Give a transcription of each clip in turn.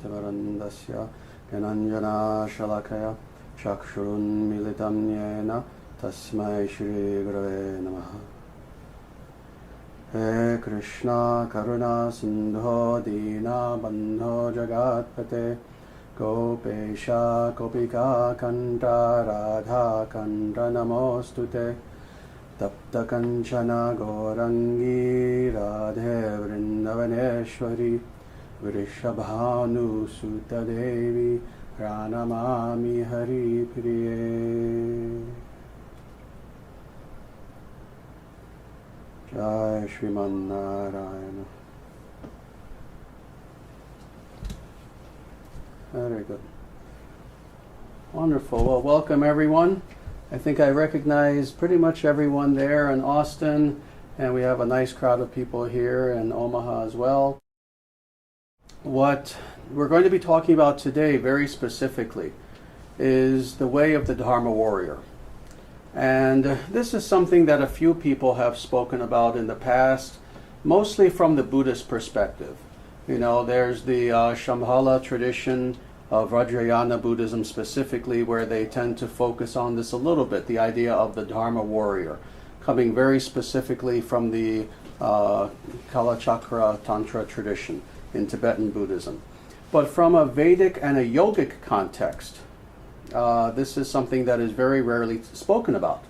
ज्ञानतिमिरन्दस्य ज्ञानाञ्जनाशलाकया चक्षुरुन्मीलितं येन तस्मै श्रीगुरवे नमः। हे कृष्णा करुणा सिन्धो दीनबन्धो जगत्पते गोपेशा गोपिका कण्ठ राधा कण्ठ नमोऽस्तुते तप्तकञ्चन गौरङ्गी राधे वृन्दवनेश्वरी वृषभानुसुतदेवी प्रणमामि हरिप्रिये। जय Sriman Narayana. Very good. Wonderful. Well, welcome everyone. I think I recognize pretty much everyone there in Austin, and we have a nice crowd of people here in Omaha as well. What we're going to be talking about today very specifically is the way of the Dharma warrior. And this is something that a few people have spoken about in the past, mostly from the Buddhist perspective. You know, there's the Shambhala tradition of Vajrayana Buddhism specifically, where they tend to focus on this a little bit, the idea of the Dharma warrior, coming very specifically from the Kalachakra Tantra tradition in Tibetan Buddhism. But from a Vedic and a yogic context, this is something that is very rarely spoken about.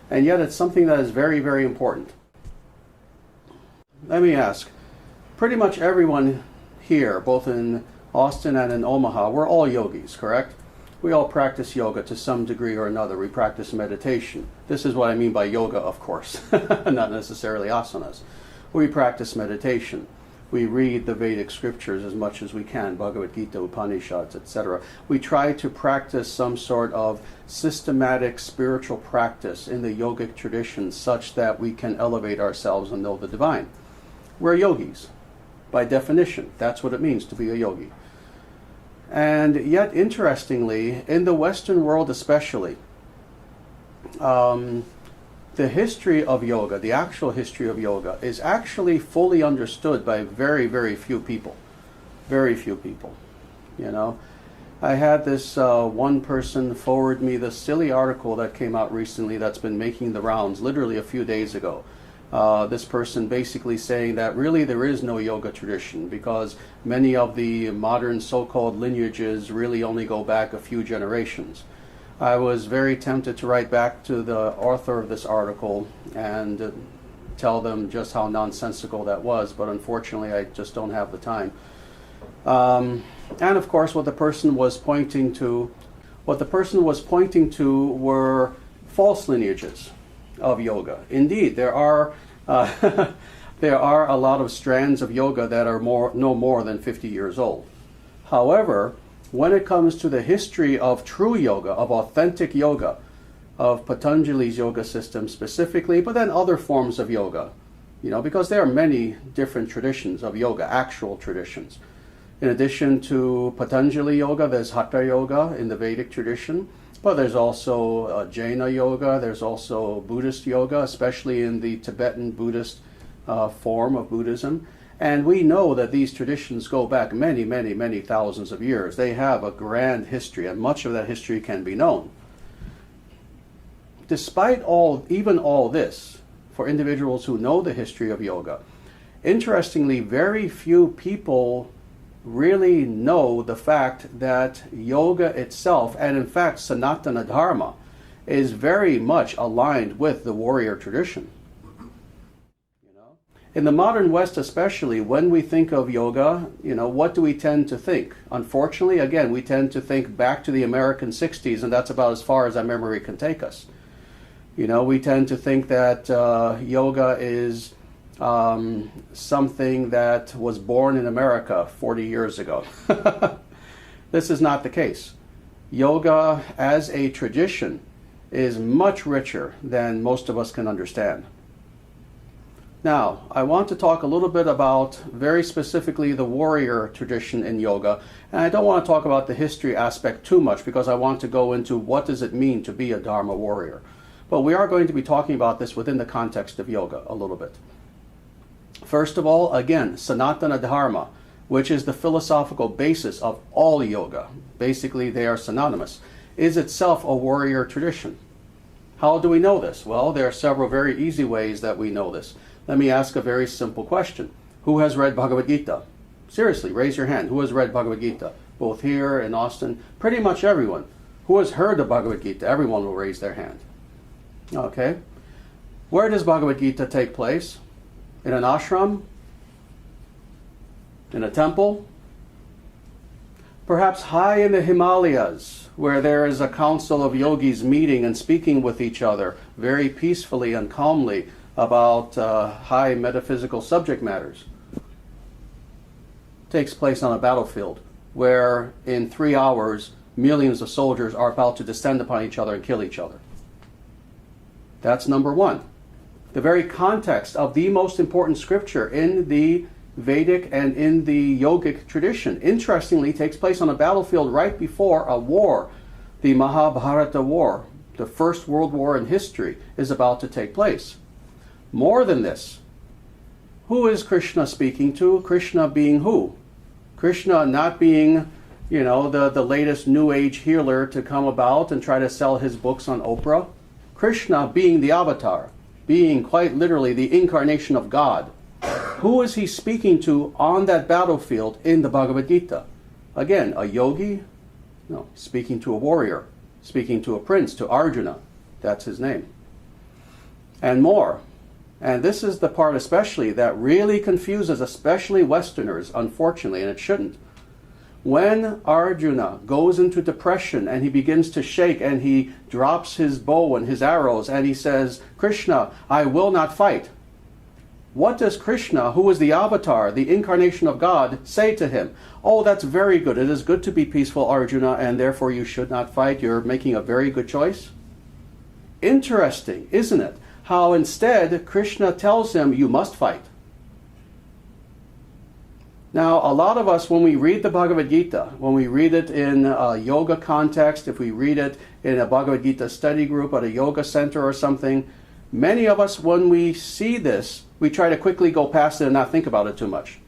And yet it's something that is very, very important. Let me ask, pretty much everyone here, both in Austin and in Omaha, we're all yogis, correct? We all practice yoga to some degree or another. We practice meditation. This is what I mean by yoga, of course, not necessarily asanas. We practice meditation. We read the Vedic scriptures as much as we can, Bhagavad Gita, Upanishads, etc. We try to practice some sort of systematic spiritual practice in the yogic tradition such that we can elevate ourselves and know the divine. We're yogis. By definition, that's what it means to be a yogi. And yet, interestingly, in the Western world especially, the history of yoga, the actual history of yoga, is actually fully understood by very, very few people. Very few people, you know. I had this one person forward me this silly article that came out recently that's been making the rounds literally a few days ago. This person basically saying that really there is no yoga tradition because many of the modern so-called lineages really only go back a few generations. I was very tempted to write back to the author of this article and tell them just how nonsensical that was, but unfortunately I just don't have the time. And of course what the person was pointing to were false lineages of yoga. Indeed, there are there are a lot of strands of yoga that are no more than 50 years old. However, when it comes to the history of true yoga, of authentic yoga, of Patanjali's yoga system specifically, but then other forms of yoga, you know, because there are many different traditions of yoga, actual traditions. In addition to Patanjali yoga, there's Hatha yoga in the Vedic tradition. But there's also Jaina yoga, there's also Buddhist yoga, especially in the Tibetan Buddhist form of Buddhism. And we know that these traditions go back many, many, many thousands of years. They have a grand history, and much of that history can be known. Despite even all this, for individuals who know the history of yoga, interestingly, very few people really know the fact that yoga itself, and in fact Sanatana Dharma, is very much aligned with the warrior tradition. You know? In the modern West especially, when we think of yoga, you know, what do we tend to think? Unfortunately, again, we tend to think back to the American 60s, and that's about as far as our memory can take us. You know, we tend to think that yoga is something that was born in America 40 years ago. This is not the case. Yoga as a tradition is much richer than most of us can understand. Now, I want to talk a little bit about very specifically the warrior tradition in yoga, and I don't want to talk about the history aspect too much because I want to go into what does it mean to be a Dharma warrior. But we are going to be talking about this within the context of yoga a little bit. First of all, again, Sanatana Dharma. which is the philosophical basis of all yoga, basically they are synonymous, is itself a warrior tradition. How do we know this? Well, there are several very easy ways that we know this. Let me ask a very simple question. Who has read Bhagavad Gita? Seriously, raise your hand. Who has read Bhagavad Gita? Both here in Austin, pretty much everyone. Who has heard of Bhagavad Gita? Everyone will raise their hand. Okay. Where does Bhagavad Gita take place? In an ashram? In a temple? Perhaps high in the Himalayas, where there is a council of yogis meeting and speaking with each other very peacefully and calmly about high metaphysical subject matters. Takes place on a battlefield where in 3 hours millions of soldiers are about to descend upon each other and kill each other. That's number one. The very context of the most important scripture in the Vedic and in the yogic tradition, interestingly, takes place on a battlefield right before a war. The Mahabharata War, the first world war in history, is about to take place. More than this, who is Krishna speaking to? Krishna being who? Krishna not being, the latest new age healer to come about and try to sell his books on Oprah. Krishna being the avatar, being quite literally the incarnation of God. Who is he speaking to on that battlefield in the Bhagavad Gita? Again, a yogi? No, speaking to a warrior, speaking to a prince, to Arjuna. That's his name. And more. And this is the part especially that really confuses especially Westerners, unfortunately, and it shouldn't. When Arjuna goes into depression and he begins to shake and he drops his bow and his arrows and he says, Krishna, I will not fight. What does Krishna, who is the avatar, the incarnation of God, say to him? Oh, that's very good. It is good to be peaceful, Arjuna, and therefore you should not fight. You're making a very good choice. Interesting, isn't it? How instead Krishna tells him, you must fight. Now, a lot of us, when we read the Bhagavad Gita, when we read it in a yoga context, if we read it in a Bhagavad Gita study group at a yoga center or something, many of us, when we see this, we try to quickly go past it and not think about it too much,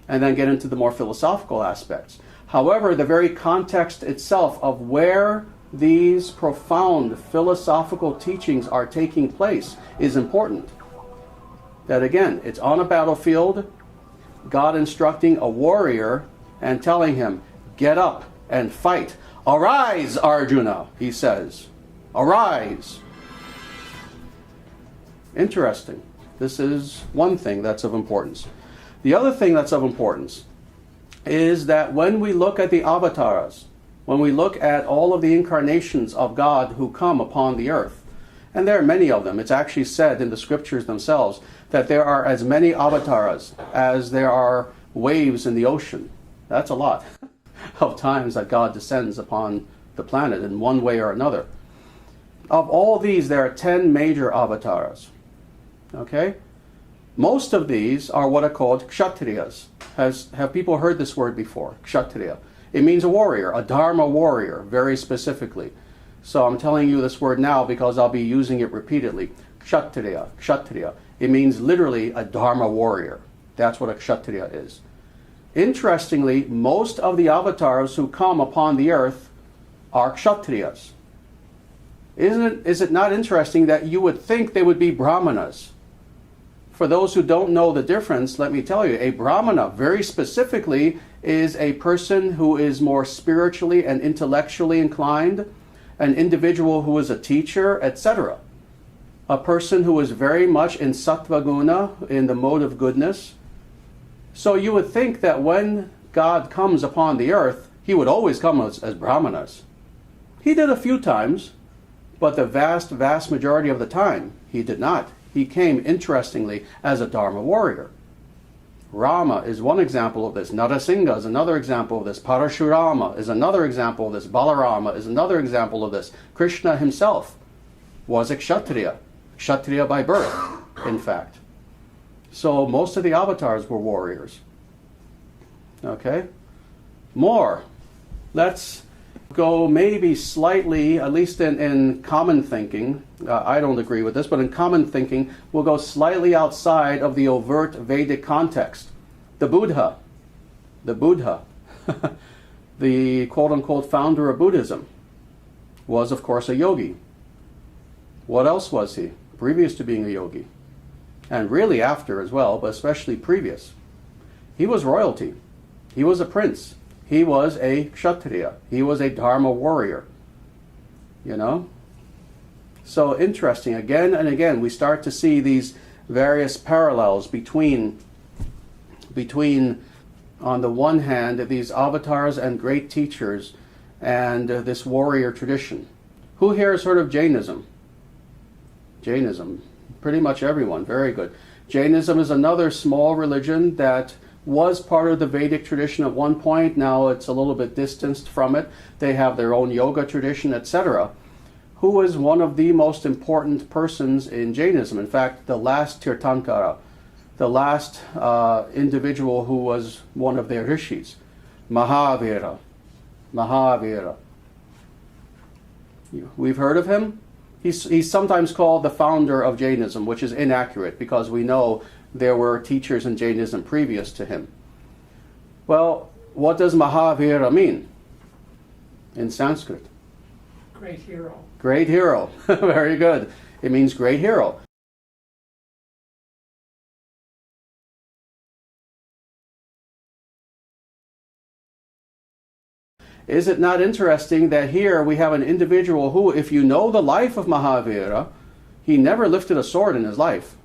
and then get into the more philosophical aspects. However, the very context itself of where these profound philosophical teachings are taking place is important. That again, it's on a battlefield, God instructing a warrior and telling him, get up and fight. Arise, Arjuna, he says. Arise. Interesting. This is one thing that's of importance. The other thing that's of importance is that when we look at the avatars, when we look at all of the incarnations of God who come upon the earth, and there are many of them, it's actually said in the scriptures themselves that there are as many avatars as there are waves in the ocean. That's a lot of times that God descends upon the planet in one way or another. Of all these, there are 10 major avatars. Okay? Most of these are what are called kshatriyas. Have people heard this word before? Kshatriya. It means a warrior, a dharma warrior, very specifically. So I'm telling you this word now because I'll be using it repeatedly. Kshatriya, kshatriya. It means literally a dharma warrior. That's what a kshatriya is. Interestingly, most of the avatars who come upon the earth are kshatriyas. Is it not interesting that you would think they would be brahmanas? For those who don't know the difference, let me tell you, a brahmana, very specifically, is a person who is more spiritually and intellectually inclined, an individual who is a teacher, etc. A person who is very much in sattva guna, in the mode of goodness. So you would think that when God comes upon the earth, he would always come as brahmanas. He did a few times, but the vast majority of the time, he did not. He came, interestingly, as a dharma warrior. Rama is one example of this. Narasingha is another example of this. Parashurama is another example of this. Balarama is another example of this. Krishna himself was a kshatriya. Kshatriya by birth, in fact. So most of the avatars were warriors. Okay? More. Let's go maybe slightly, at least in common thinking, I don't agree with this, but in common thinking, we'll go slightly outside of the overt Vedic context. The Buddha. the Buddha, the quote-unquote founder of Buddhism, was of course a yogi. What else was he previous to being a yogi? And really after as well, but especially previous. He was royalty. He was a prince. He was a kshatriya. He was a dharma warrior. You know? So interesting. Again and again, we start to see these various parallels between on the one hand, these avatars and great teachers and this warrior tradition. Who here has heard of Jainism? Jainism. Pretty much everyone. Very good. Jainism is another small religion that was part of the Vedic tradition at one point. Now it's a little bit distanced from it. They have their own yoga tradition, etc. Who is one of the most important persons in Jainism? In fact, the last Tirthankara, the last individual who was one of their rishis, Mahavira. Mahavira. We've heard of him? He's sometimes called the founder of Jainism, which is inaccurate because we know there were teachers in Jainism previous to him. Well, what does Mahavira mean in Sanskrit? Great hero. Great hero. Very good. It means great hero. Is it not interesting that here we have an individual who, if you know the life of Mahavira, he never lifted a sword in his life.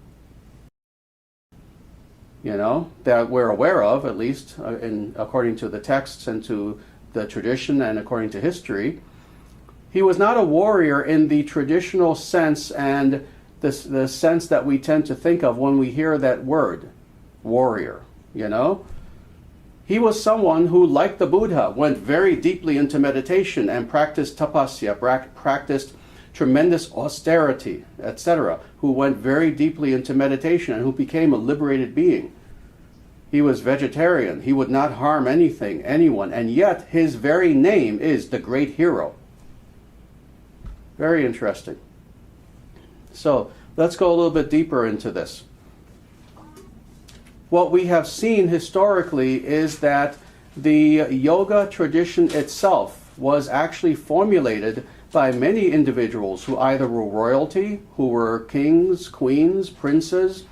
You know, that we're aware of, at least according to the texts and to the tradition and according to history. He was not a warrior in the traditional sense and the sense that we tend to think of when we hear that word, warrior, you know. He was someone who, like the Buddha, went very deeply into meditation and practiced tapasya, practiced tremendous austerity, etc., who went very deeply into meditation and who became a liberated being. He was vegetarian. He would not harm anything, anyone, and yet his very name is the great hero. Very interesting. So let's go a little bit deeper into this. What we have seen historically is that the yoga tradition itself was actually formulated by many individuals who either were royalty, who were kings, queens, princes,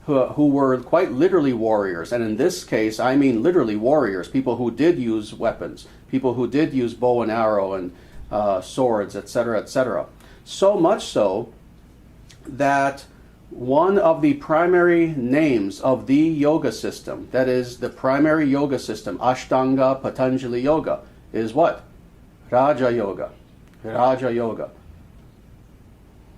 who were quite literally warriors. And in this case, I mean literally warriors, people who did use weapons, people who did use bow and arrow and swords, etc., etc. So much so that one of the primary names of the yoga system, that is the primary yoga system, Ashtanga Patanjali Yoga, is what? Raja Yoga. Raja Yoga.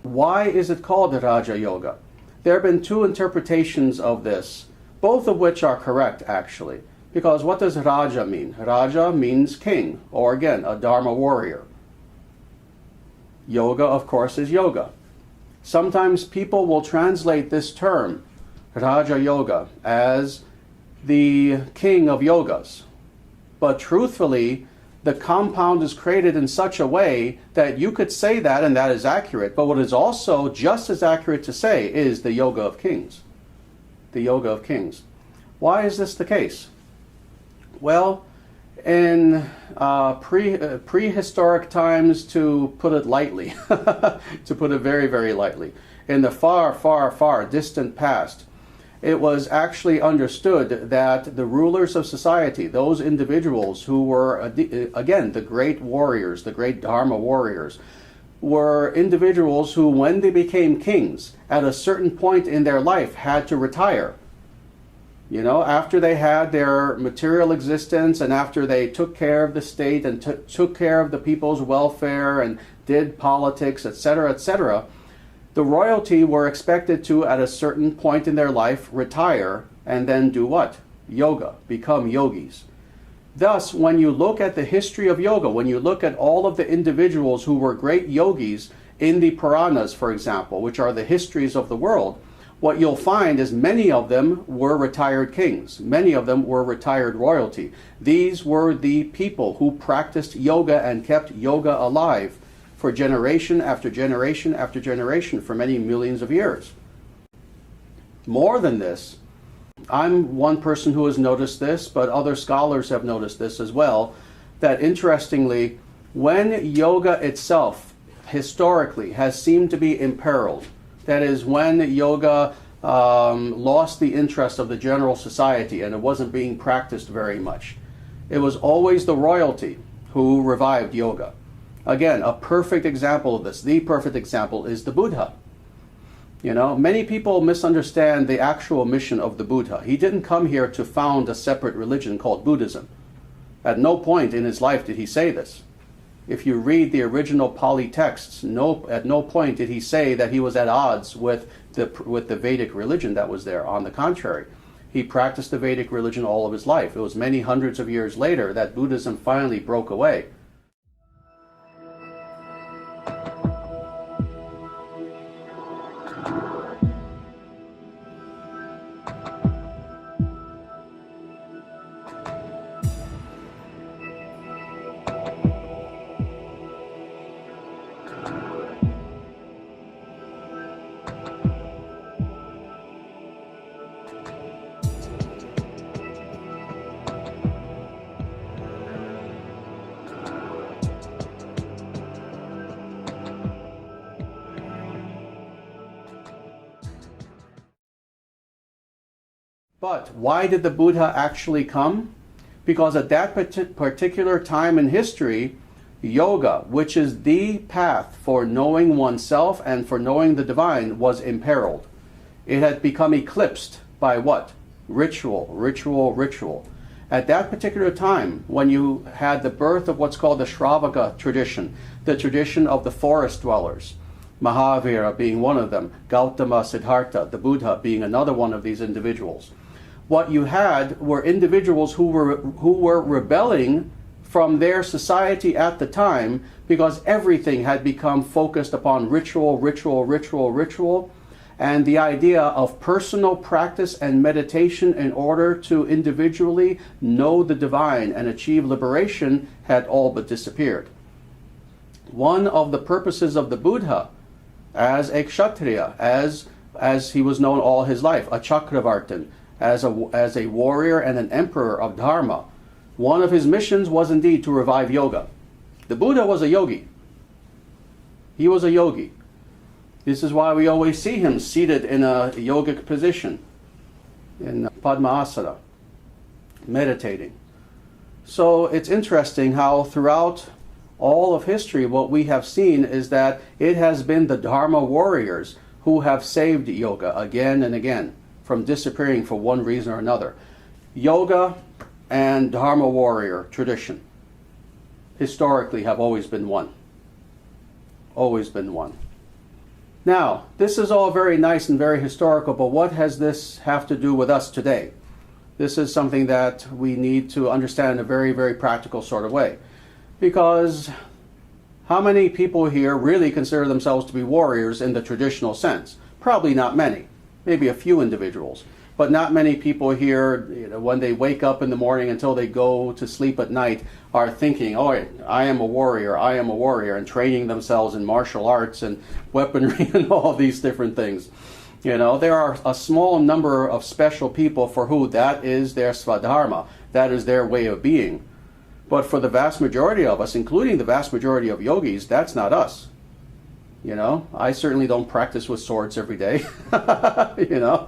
Why is it called Raja Yoga? There have been two interpretations of this, both of which are correct actually. Because what does Raja mean? Raja means king, or again, a Dharma warrior. Yoga, of course, is yoga. Sometimes people will translate this term, Raja Yoga, as the king of yogas. But truthfully, the compound is created in such a way that you could say that, and that is accurate. But what is also just as accurate to say is the yoga of kings. The yoga of kings. Why is this the case? Well, in prehistoric times, to put it lightly, to put it very, very lightly, in the far, far, far distant past, it was actually understood that the rulers of society, those individuals who were, again, the great warriors, the great Dharma warriors, were individuals who, when they became kings, at a certain point in their life, had to retire. You know, after they had their material existence and after they took care of the state and took care of the people's welfare and did politics, etc., the royalty were expected to, at a certain point in their life, retire and then do what? Yoga, become yogis. Thus, when you look at the history of yoga, when you look at all of the individuals who were great yogis in the Puranas, for example, which are the histories of the world, what you'll find is many of them were retired kings. Many of them were retired royalty. These were the people who practiced yoga and kept yoga alive for generation after generation after generation for many millions of years. More than this, I'm one person who has noticed this, but other scholars have noticed this as well, that interestingly, when yoga itself historically has seemed to be imperiled, that is, when yoga lost the interest of the general society and it wasn't being practiced very much, it was always the royalty who revived yoga. Again, a perfect example of this, the perfect example, is the Buddha. You know, many people misunderstand the actual mission of the Buddha. He didn't come here to found a separate religion called Buddhism. At no point in his life did he say this. If you read the original Pali texts, at no point did he say that he was at odds with the Vedic religion that was there. On the contrary, he practiced the Vedic religion all of his life. It was many hundreds of years later that Buddhism finally broke away. But why did the Buddha actually come? Because at that particular time in history, yoga, which is the path for knowing oneself and for knowing the divine, was imperiled. It had become eclipsed by what? Ritual, ritual, ritual. At that particular time, when you had the birth of what's called the Shravaka tradition, the tradition of the forest dwellers, Mahavira being one of them, Gautama, Siddhartha, the Buddha being another one of these individuals. What you had were individuals who were rebelling from their society at the time because everything had become focused upon ritual, ritual, ritual, ritual, and the idea of personal practice and meditation in order to individually know the divine and achieve liberation had all but disappeared. One of the purposes of the Buddha as a kshatriya, as he was known all his life, a chakravartin, as a warrior and an emperor of Dharma, one of his missions was indeed to revive yoga. The Buddha was a yogi. He was a yogi. This is why we always see him seated in a yogic position, in Padmasana, meditating. So it's interesting how throughout all of history what we have seen is that it has been the Dharma warriors who have saved yoga again and again from disappearing for one reason or another. Yoga and Dharma warrior tradition historically have always been one. Always been one. Now, this is all very nice and very historical, but what has this have to do with us today? This is something that we need to understand in a very, very practical sort of way. Because how many people here really consider themselves to be warriors in the traditional sense? Probably not many. Maybe a few individuals, but not many people here, when they wake up in the morning until they go to sleep at night, are thinking, oh, I am a warrior, and training themselves in martial arts and weaponry and all these different things. You know, there are a small number of special people for who that is their svadharma, that is their way of being. But for the vast majority of us, including the vast majority of yogis, that's not us. You know, I certainly don't practice with swords every day. You know,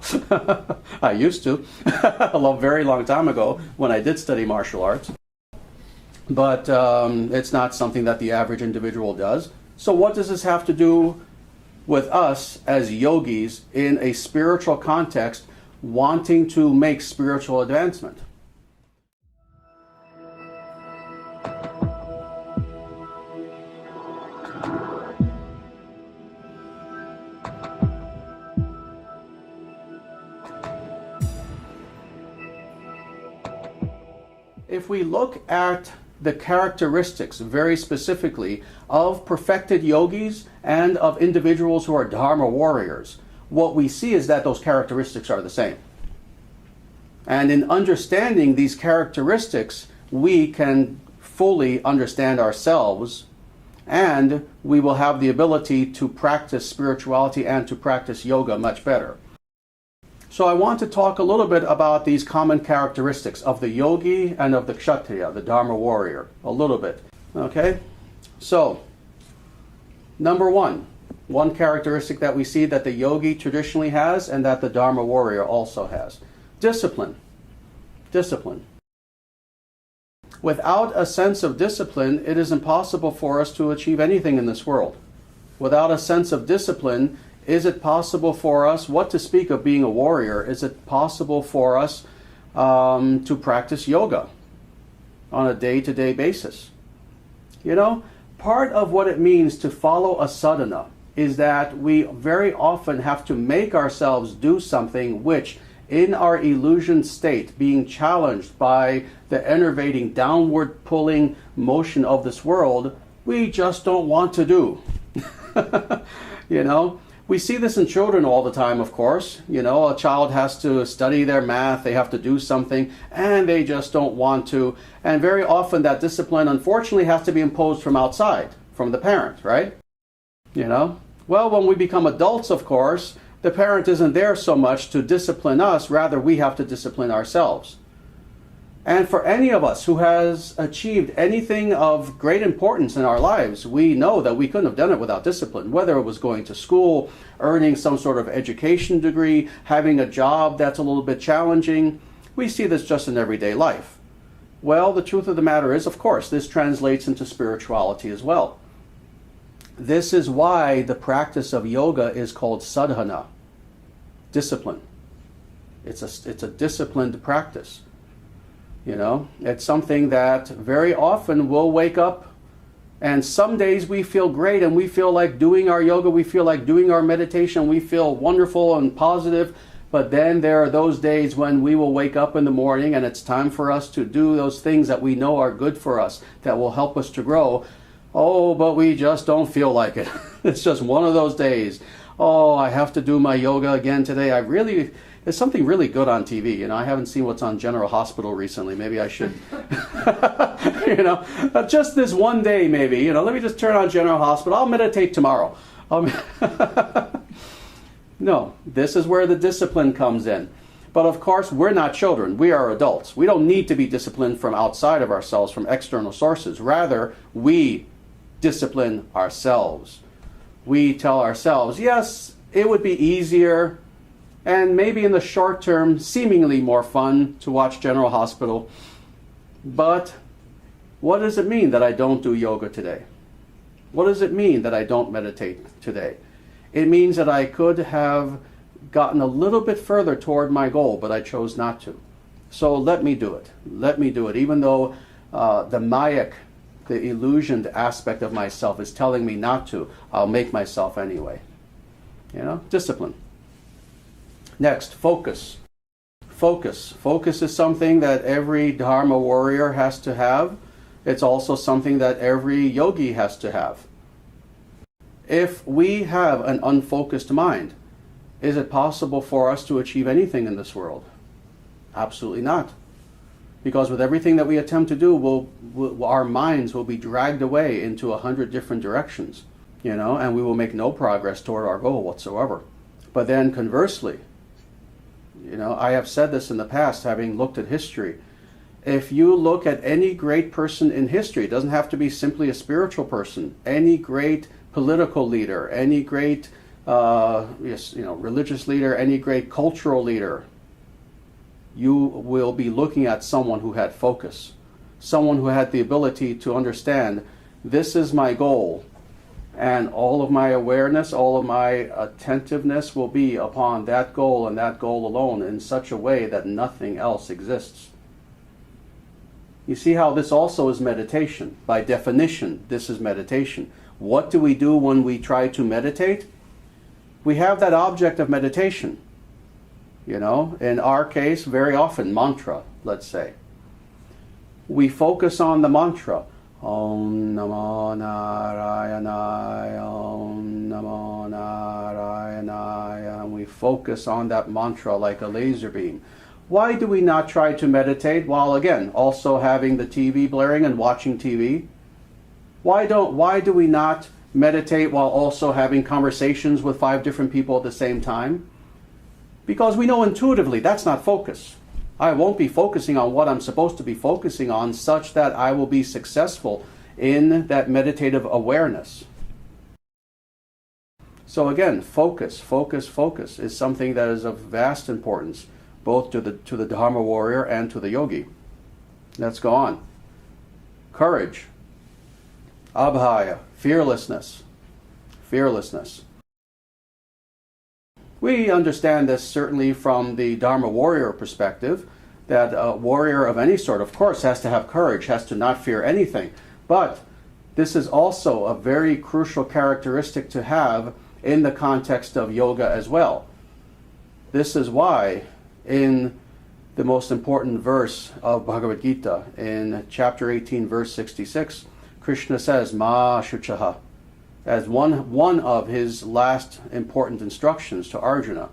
I used to a very long time ago when I did study martial arts. But it's not something that the average individual does. So what does this have to do with us as yogis in a spiritual context wanting to make spiritual advancement? If we look at the characteristics very specifically of perfected yogis and of individuals who are Dharma warriors, what we see is that those characteristics are the same. And in understanding these characteristics, we can fully understand ourselves, and we will have the ability to practice spirituality and to practice yoga much better. So I want to talk a little bit about these common characteristics of the yogi and of the kshatriya, the Dharma warrior, a little bit. Okay? So, number one characteristic that we see that the yogi traditionally has and that the Dharma warrior also has. Discipline. Discipline. Without a sense of discipline, it is impossible for us to achieve anything in this world. Without a sense of discipline, is it possible for us, what to speak of being a warrior, is it possible for us to practice yoga on a day-to-day basis? You know, part of what it means to follow a sadhana is that we very often have to make ourselves do something which, in our illusion state, being challenged by the enervating downward pulling motion of this world, we just don't want to do. You know, we see this in children all the time, of course. You know, a child has to study their math, they have to do something, and they just don't want to. And very often that discipline, unfortunately, has to be imposed from outside, from the parent, right? You know? Well, when we become adults, of course, the parent isn't there so much to discipline us, rather we have to discipline ourselves. And for any of us who has achieved anything of great importance in our lives, we know that we couldn't have done it without discipline, whether it was going to school, earning some sort of education degree, having a job that's a little bit challenging. We see this just in everyday life. Well, the truth of the matter is, of course, this translates into spirituality as well. This is why the practice of yoga is called sadhana, discipline. It's a disciplined practice. You know, it's something that very often we'll wake up and some days we feel great and we feel like doing our yoga, we feel like doing our meditation, we feel wonderful and positive. But then there are those days when we will wake up in the morning and it's time for us to do those things that we know are good for us, that will help us to grow. Oh, but we just don't feel like it. It's just one of those days. Oh, I have to do my yoga again today. There's something really good on TV. You know, I haven't seen what's on General Hospital recently. Maybe I should, you know, just this one day maybe. You know, let me just turn on General Hospital. I'll meditate tomorrow. No, this is where the discipline comes in. But of course, we're not children. We are adults. We don't need to be disciplined from outside of ourselves, from external sources. Rather, we discipline ourselves. We tell ourselves, yes, it would be easier and maybe in the short term, seemingly more fun to watch General Hospital. But what does it mean that I don't do yoga today? What does it mean that I don't meditate today? It means that I could have gotten a little bit further toward my goal, but I chose not to. So let me do it. Let me do it. Even though the mayak, the illusioned aspect of myself is telling me not to, I'll make myself anyway. You know, discipline. Next, focus. Focus. Focus is something that every Dharma warrior has to have. It's also something that every yogi has to have. If we have an unfocused mind, is it possible for us to achieve anything in this world? Absolutely not. Because with everything that we attempt to do, our minds will be dragged away into 100 different directions, you know, and we will make no progress toward our goal whatsoever. But then conversely, you know, I have said this in the past, having looked at history. If you look at any great person in history, it doesn't have to be simply a spiritual person, any great political leader, any great religious leader, any great cultural leader, you will be looking at someone who had focus, someone who had the ability to understand, this is my goal, and all of my awareness, all of my attentiveness will be upon that goal and that goal alone in such a way that nothing else exists. You see how this also is meditation. By definition, this is meditation. What do we do when we try to meditate? We have that object of meditation. You know, in our case, very often, mantra, let's say. We focus on the mantra. Om Namo Narayanaaya, Om Namo Narayanaaya. And we focus on that mantra like a laser beam. Why do we not try to meditate while, again, also having the TV blaring and watching TV? Why do we not meditate while also having conversations with 5 different people at the same time? Because we know intuitively that's not focus. I won't be focusing on what I'm supposed to be focusing on such that I will be successful in that meditative awareness. So again, focus is something that is of vast importance both to the Dharma warrior and to the yogi. Let's go on. Courage. Abhaya. Fearlessness. We understand this certainly from the Dharma warrior perspective, that a warrior of any sort, of course, has to have courage, has to not fear anything. But this is also a very crucial characteristic to have in the context of yoga as well. This is why in the most important verse of Bhagavad Gita, in chapter 18, verse 66, Krishna says, Ma Shuchaha, as one of his last important instructions to Arjuna.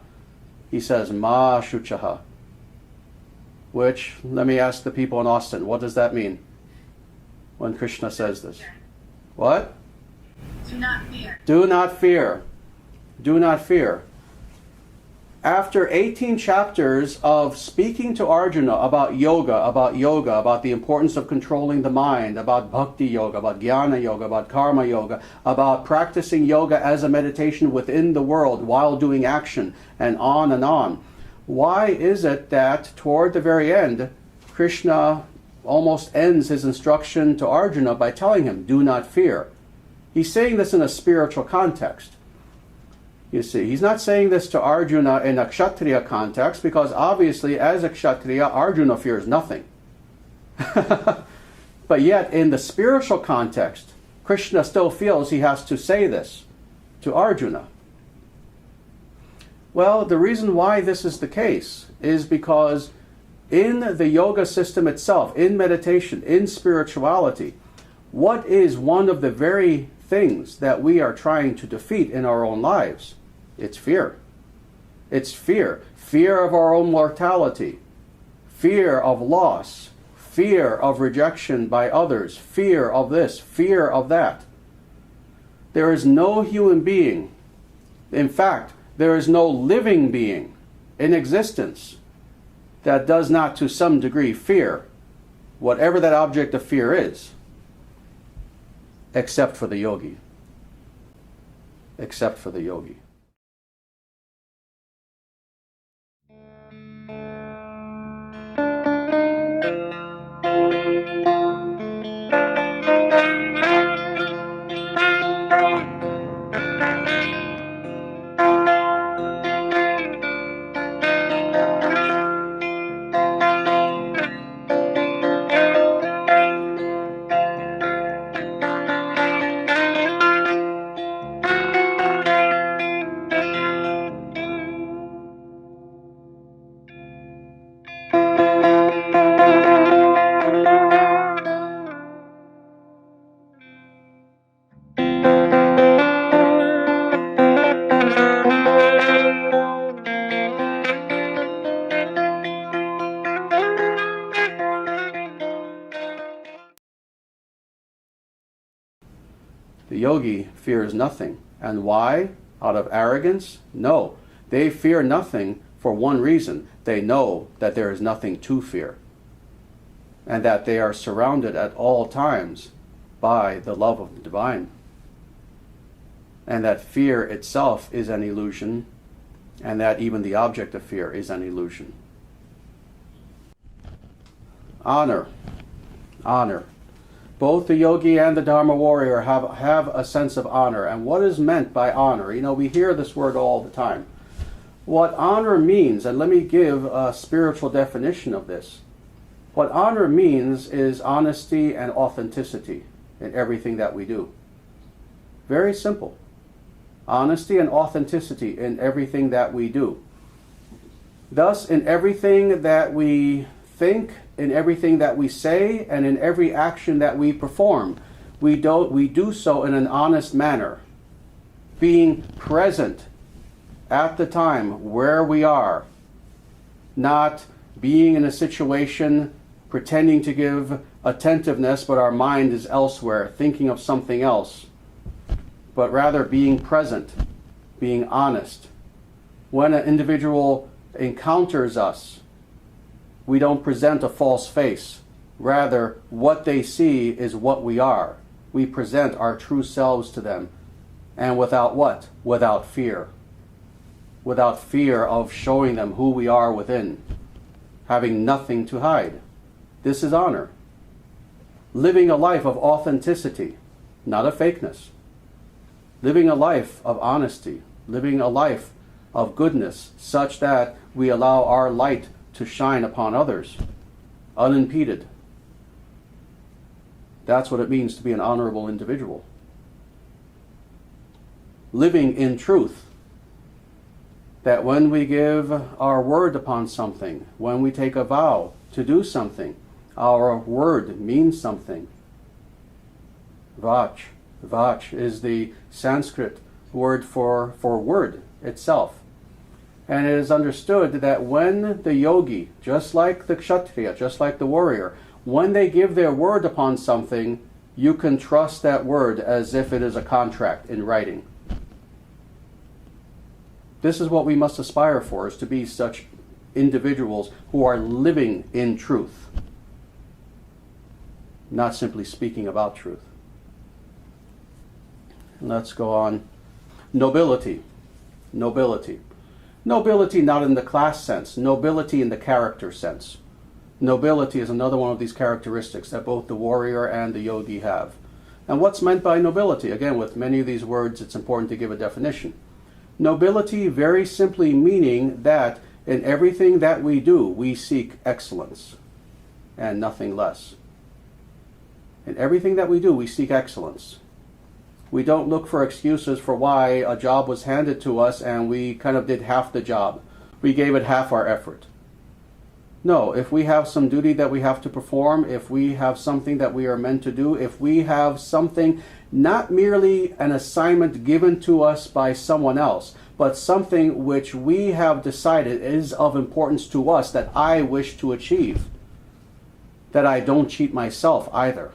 He says, Ma Shuchaha, which, let me ask the people in Austin, what does that mean when Krishna says this? What? Do not fear. Do not fear. Do not fear. After 18 chapters of speaking to Arjuna about yoga, about the importance of controlling the mind, about bhakti yoga, about jnana yoga, about karma yoga, about practicing yoga as a meditation within the world while doing action, and on, why is it that toward the very end, Krishna almost ends his instruction to Arjuna by telling him, do not fear? He's saying this in a spiritual context. You see, he's not saying this to Arjuna in a kshatriya context, because obviously as a kshatriya, Arjuna fears nothing. But yet in the spiritual context, Krishna still feels he has to say this to Arjuna. Well, the reason why this is the case is because in the yoga system itself, in meditation, in spirituality, what is one of the very things that we are trying to defeat in our own lives? It's fear. It's fear. Fear of our own mortality. Fear of loss. Fear of rejection by others. Fear of this. Fear of that. There is no human being, in fact, there is no living being in existence that does not to some degree fear whatever that object of fear is, except for the yogi. Except for the yogi. The yogi fears nothing. And why? Out of arrogance? No. They fear nothing for one reason. They know that there is nothing to fear, and that they are surrounded at all times by the love of the divine, and that fear itself is an illusion, and that even the object of fear is an illusion. Honor. Honor. Both the yogi and the Dharma warrior have a sense of honor. And what is meant by honor? You know, we hear this word all the time. What honor means, and let me give a spiritual definition of this. What honor means is honesty and authenticity in everything that we do. Very simple. Honesty and authenticity in everything that we do. Thus, in everything that we think, in everything that we say, and in every action that we perform, we do so in an honest manner, being present at the time where we are, not being in a situation pretending to give attentiveness, but our mind is elsewhere, thinking of something else, but rather being present, being honest. When an individual encounters us, we don't present a false face. Rather, what they see is what we are. We present our true selves to them. And without what? Without fear. Without fear of showing them who we are within. Having nothing to hide. This is honor. Living a life of authenticity, not of fakeness. Living a life of honesty. Living a life of goodness, such that we allow our light to shine upon others, unimpeded. That's what it means to be an honorable individual. Living in truth, that when we give our word upon something, when we take a vow to do something, our word means something. Vach. Vach is the Sanskrit word for word itself. And it is understood that when the yogi, just like the kshatriya, just like the warrior, when they give their word upon something, you can trust that word as if it is a contract in writing. This is what we must aspire for, is to be such individuals who are living in truth, not simply speaking about truth. Let's go on. Nobility. Nobility. Nobility not in the class sense, nobility in the character sense. Nobility is another one of these characteristics that both the warrior and the yogi have. And what's meant by nobility? Again, with many of these words, it's important to give a definition. Nobility very simply meaning that in everything that we do, we seek excellence and nothing less. In everything that we do, we seek excellence. We don't look for excuses for why a job was handed to us and we kind of did half the job. We gave it half our effort. No, if we have some duty that we have to perform, if we have something that we are meant to do, if we have something, not merely an assignment given to us by someone else, but something which we have decided is of importance to us that I wish to achieve, that I don't cheat myself either.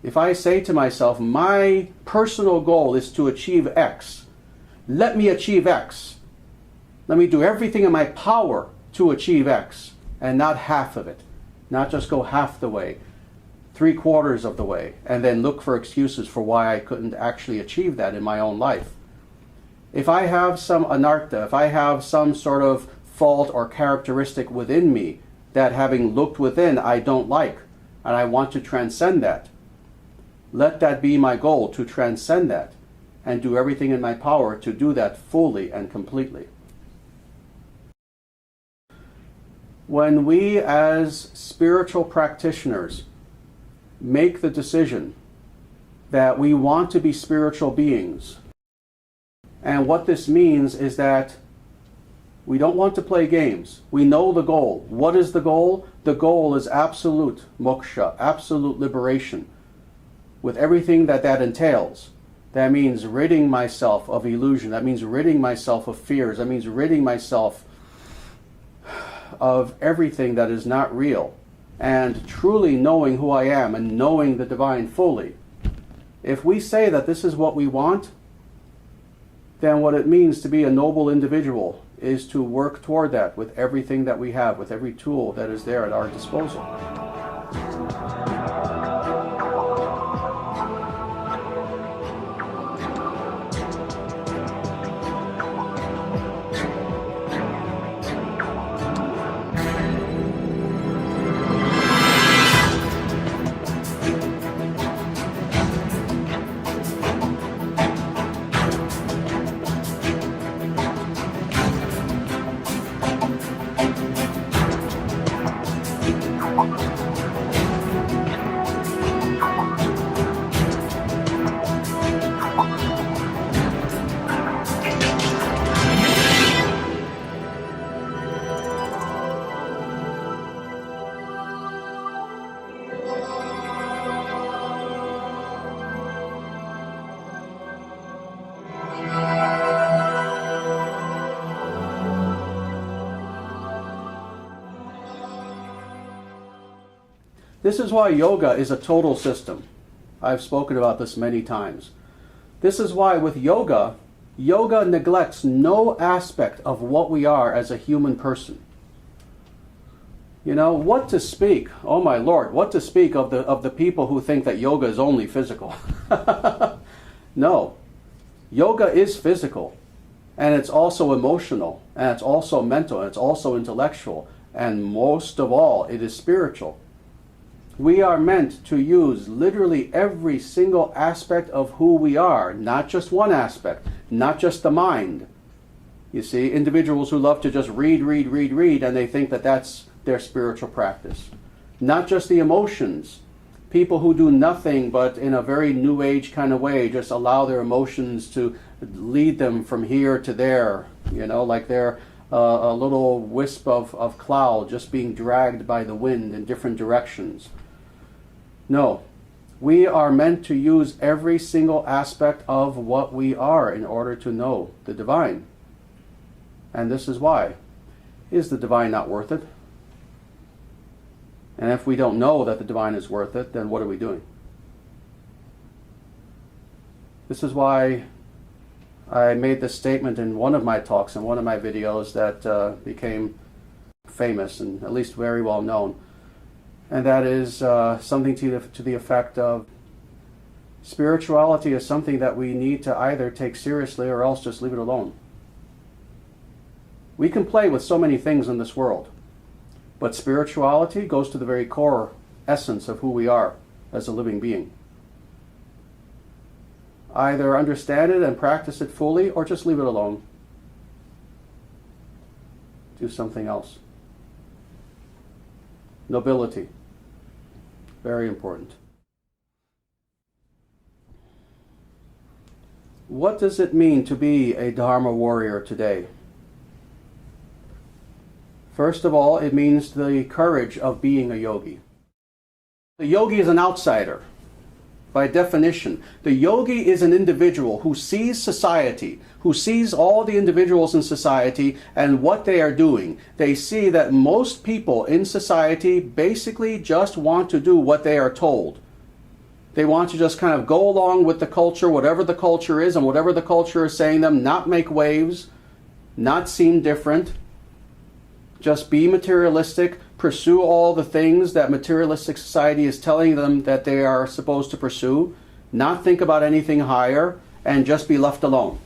If I say to myself, my personal goal is to achieve X, let me achieve X. Let me do everything in my power to achieve X, and not half of it. Not just go half the way, 3/4 of the way, and then look for excuses for why I couldn't actually achieve that in my own life. If I have some anartha, if I have some sort of fault or characteristic within me that, having looked within, I don't like, and I want to transcend that, let that be my goal, to transcend that, and do everything in my power to do that fully and completely. When we as spiritual practitioners make the decision that we want to be spiritual beings, and what this means is that we don't want to play games. We know the goal. What is the goal? The goal is absolute moksha, absolute liberation, with everything that entails. That means ridding myself of illusion. That means ridding myself of fears. That means ridding myself of everything that is not real, and truly knowing who I am and knowing the divine fully. If we say that this is what we want, then what it means to be a noble individual is to work toward that with everything that we have, with every tool that is there at our disposal. This is why yoga is a total system. I've spoken about this many times. This is why with yoga, Yoga neglects no aspect of what we are as a human person. You know, what to speak, oh my Lord, what to speak of the people who think that yoga is only physical. No. Yoga is physical, and it's also emotional, and it's also mental, and it's also intellectual, and most of all, it is spiritual. We are meant to use literally every single aspect of who we are, not just one aspect, not just the mind. You see, individuals who love to just read, and they think that that's their spiritual practice. Not just the emotions. People who do nothing but in a very new age kind of way, just allow their emotions to lead them from here to there, you know, like they're a little wisp of cloud just being dragged by the wind in different directions. No, we are meant to use every single aspect of what we are in order to know the divine. And this is why. Is the divine not worth it? And if we don't know that the divine is worth it, then what are we doing? This is why I made this statement in one of my talks, in one of my videos that became famous and at least very well known. And that is something to the effect of spirituality is something that we need to either take seriously or else just leave it alone. We can play with so many things in this world, but spirituality goes to the very core essence of who we are as a living being. Either understand it and practice it fully, or just leave it alone. Do something else. Nobility. Very important. What does it mean to be a Dharma warrior today? First of all, it means the courage of being a yogi. The yogi is an outsider. By definition, the yogi is an individual who sees society, who sees all the individuals in society and what they are doing. They see that most people in society basically just want to do what they are told. They want to just kind of go along with the culture, whatever the culture is and whatever the culture is saying them, not make waves, not seem different, just be materialistic, pursue all the things that materialistic society is telling them that they are supposed to pursue, not think about anything higher, and just be left alone.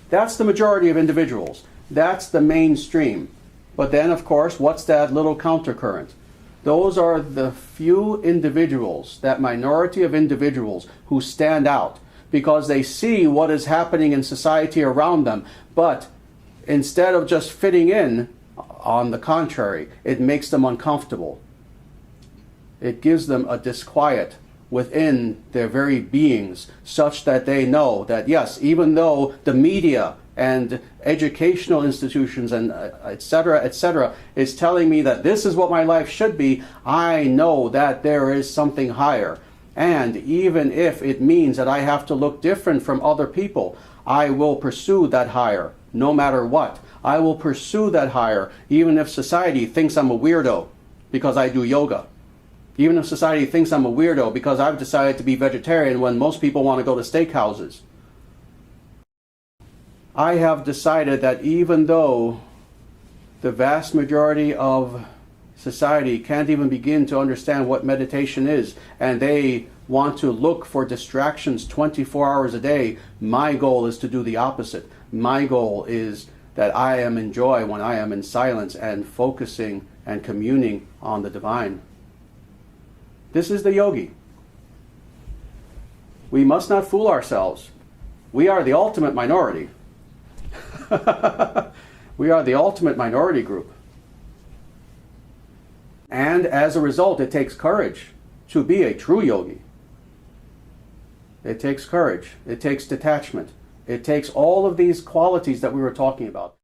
That's the majority of individuals. That's the mainstream. But then, of course, what's that little countercurrent? Those are the few individuals, that minority of individuals who stand out because they see what is happening in society around them. But instead of just fitting in, on the contrary, it makes them uncomfortable. It gives them a disquiet within their very beings, such that they know that, yes, even though the media and educational institutions and etc., is telling me that this is what my life should be, I know that there is something higher. And even if it means that I have to look different from other people, I will pursue that higher, no matter what. I will pursue that higher, even if society thinks I'm a weirdo because I do yoga. Even if society thinks I'm a weirdo because I've decided to be vegetarian when most people want to go to steakhouses. I have decided that even though the vast majority of society can't even begin to understand what meditation is, and they want to look for distractions 24 hours a day, my goal is to do the opposite. My goal is that I am in joy when I am in silence and focusing and communing on the divine. This is the yogi. We must not fool ourselves. We are the ultimate minority. We are the ultimate minority group. And as a result, it takes courage to be a true yogi. It takes courage. It takes detachment. It takes all of these qualities that we were talking about.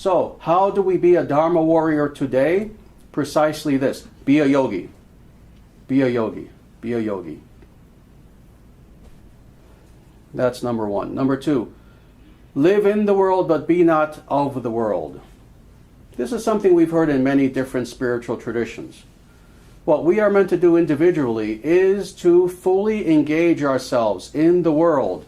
So, how do we be a Dharma warrior today? Precisely this. Be a yogi. Be a yogi. Be a yogi. That's number one. Number two, live in the world but be not of the world. This is something we've heard in many different spiritual traditions. What we are meant to do individually is to fully engage ourselves in the world.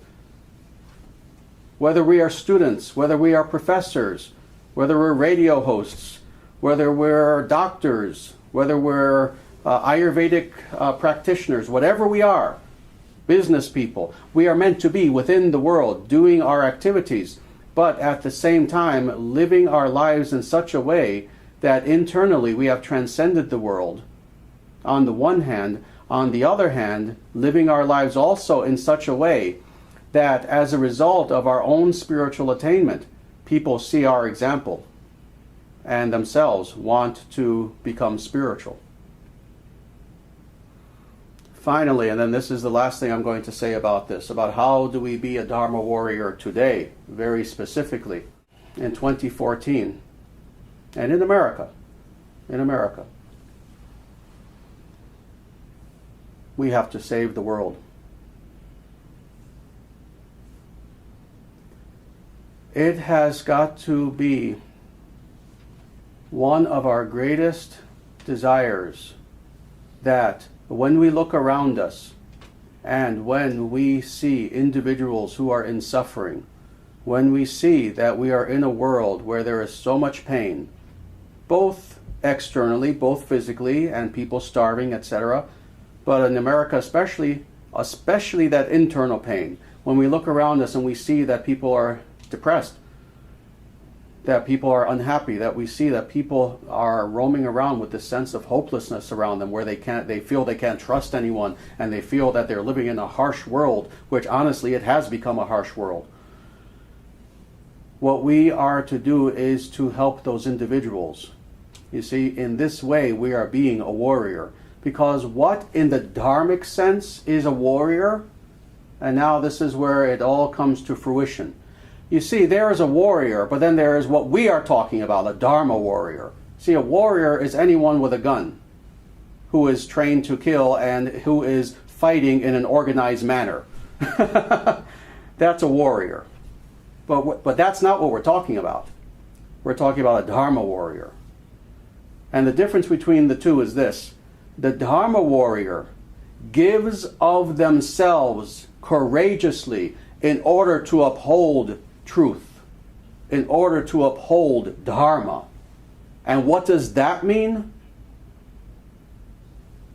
Whether we are students, whether we are professors, whether we're radio hosts, whether we're doctors, whether we're Ayurvedic practitioners, whatever we are, business people, we are meant to be within the world, doing our activities, but at the same time living our lives in such a way that internally we have transcended the world, on the one hand. On the other hand, living our lives also in such a way that as a result of our own spiritual attainment, people see our example and themselves want to become spiritual. Finally, and then this is the last thing I'm going to say about this, about how do we be a Dharma warrior today, very specifically, in 2014, and in America, we have to save the world. It has got to be one of our greatest desires that when we look around us and when we see individuals who are in suffering, when we see that we are in a world where there is so much pain, both externally, both physically, and people starving, etc., but in America especially that internal pain, when we look around us and we see that people are depressed, that people are unhappy, that we see that people are roaming around with this sense of hopelessness around them, where they feel they can't trust anyone, and they feel that they're living in a harsh world, which honestly it has become a harsh world. What we are to do is to help those individuals. You see, in this way we are being a warrior, because what in the dharmic sense is a warrior? And now this is where it all comes to fruition. You see, there is a warrior, but then there is what we are talking about, a Dharma warrior. See, a warrior is anyone with a gun who is trained to kill and who is fighting in an organized manner. That's a warrior. But that's not what we're talking about. We're talking about a Dharma warrior. And the difference between the two is this. The Dharma warrior gives of themselves courageously in order to uphold truth, in order to uphold Dharma. And what does that mean?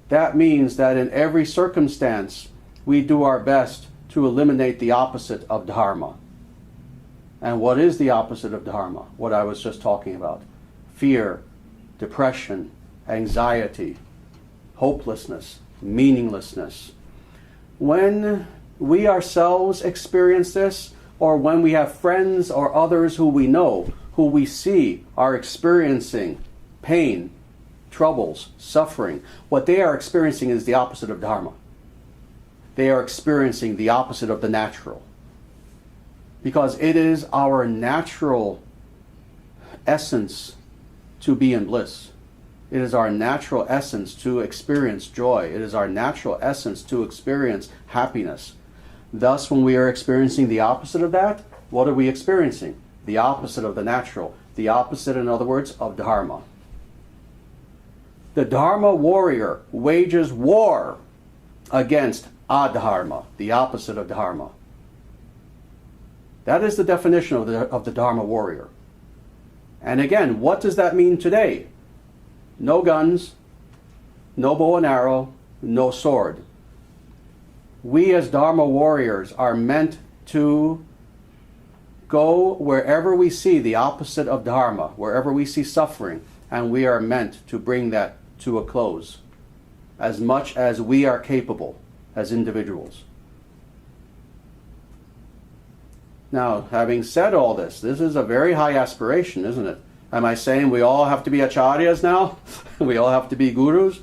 That means that in every circumstance we do our best to eliminate the opposite of Dharma. And what is the opposite of Dharma? What I was just talking about. Fear, depression, anxiety, hopelessness, meaninglessness. When we ourselves experience this, or when we have friends or others who we know, who we see are experiencing pain, troubles, suffering, what they are experiencing is the opposite of Dharma. They are experiencing the opposite of the natural. Because it is our natural essence to be in bliss. It is our natural essence to experience joy. It is our natural essence to experience happiness. Thus, when we are experiencing the opposite of that, what are we experiencing? The opposite of the natural. The opposite, in other words, of Dharma. The Dharma warrior wages war against adharma, the opposite of Dharma. That is the definition of the Dharma warrior. And again, what does that mean today? No guns, no bow and arrow, no sword. We as Dharma warriors are meant to go wherever we see the opposite of Dharma, wherever we see suffering, and we are meant to bring that to a close as much as we are capable as individuals. Now, having said all this is a very high aspiration, isn't it? Am I saying we all have to be acharyas now? We all have to be gurus?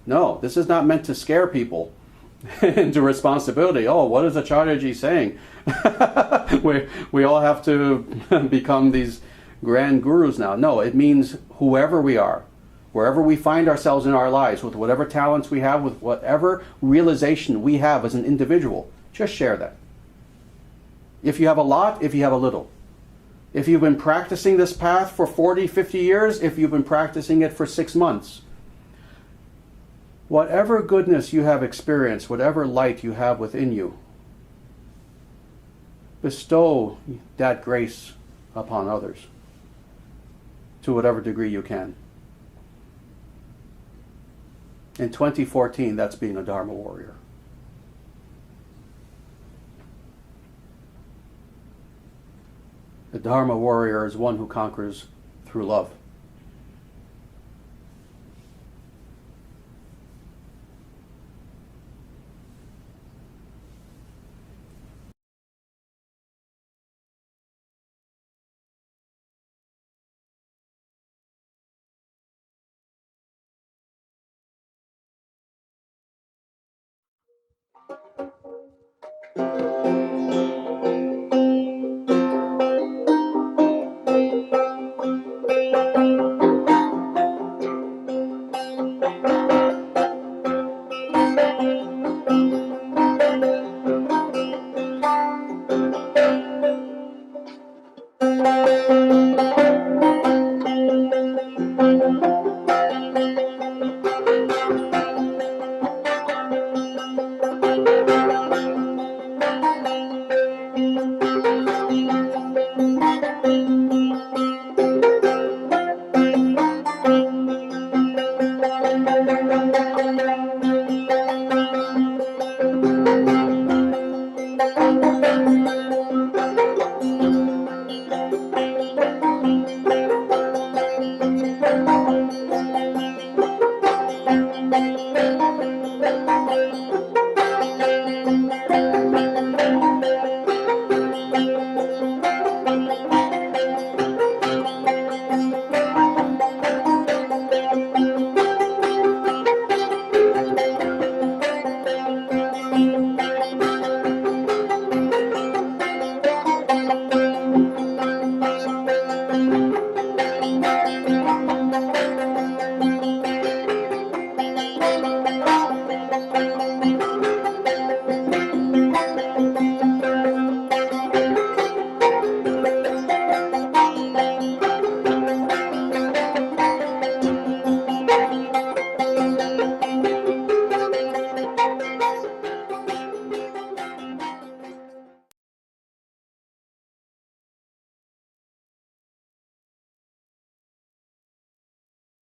No, this is not meant to scare people into responsibility. Oh, what is Acharyaji saying? we all have to become these grand gurus now. No, it means whoever we are, wherever we find ourselves in our lives, with whatever talents we have, with whatever realization we have as an individual, just share that. If you have a lot, if you have a little. If you've been practicing this path for 40, 50 years, if you've been practicing it for 6 months, whatever goodness you have experienced, whatever light you have within you, bestow that grace upon others to whatever degree you can. In 2014, that's being a Dharma warrior. The Dharma warrior is one who conquers through love.